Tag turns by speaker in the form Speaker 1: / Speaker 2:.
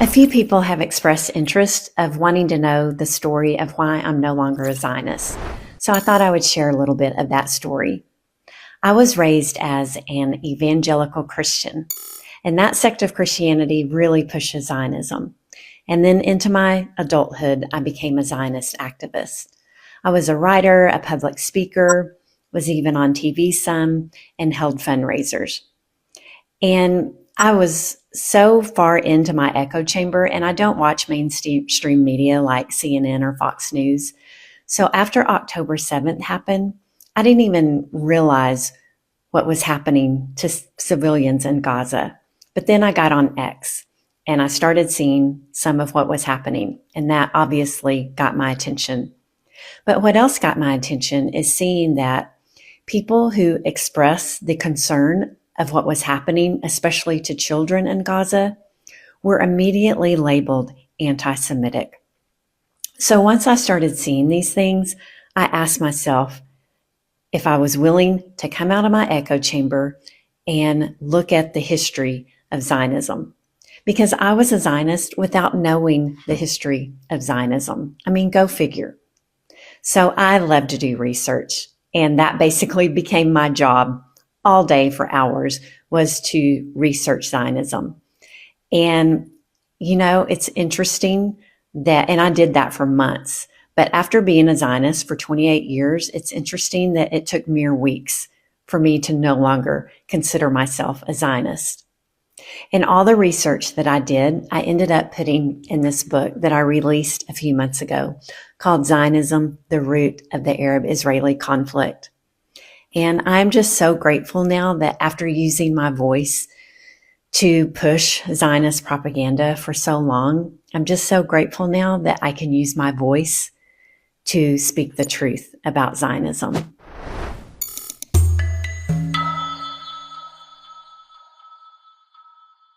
Speaker 1: A few people have expressed interest of wanting to know the story of why I'm no longer a Zionist. So I thought I would share a little bit of that story. I was raised as an evangelical Christian, and that sect of Christianity really pushes Zionism. And then into my adulthood, I became a Zionist activist. I was a writer, a public speaker, was even on TV some, and held fundraisers. And I was so far into my echo chamber, and I don't watch mainstream media like CNN or Fox News. So after October 7th happened, I didn't even realize what was happening to civilians in Gaza. But then I got on X, and I started seeing some of what was happening, and that obviously got my attention. But what else got my attention is seeing that people who express the concern of what was happening, especially to children in Gaza, were immediately labeled anti-Semitic. So once I started seeing these things, I asked myself if I was willing to come out of my echo chamber and look at the history of Zionism. Because I was a Zionist without knowing the history of Zionism. I mean, go figure. So I love to do research, and that basically became my job all day for hours, was to research Zionism. And, you know, it's interesting that, and I did that for months, but after being a Zionist for 28 years, it's interesting that it took mere weeks for me to no longer consider myself a Zionist. And all the research that I did, I ended up putting in this book that I released a few months ago called Zionism, the Root of the Arab-Israeli Conflict. And I'm just so grateful now that after using my voice to push Zionist propaganda for so long, I'm just so grateful now that I can use my voice to speak the truth about Zionism.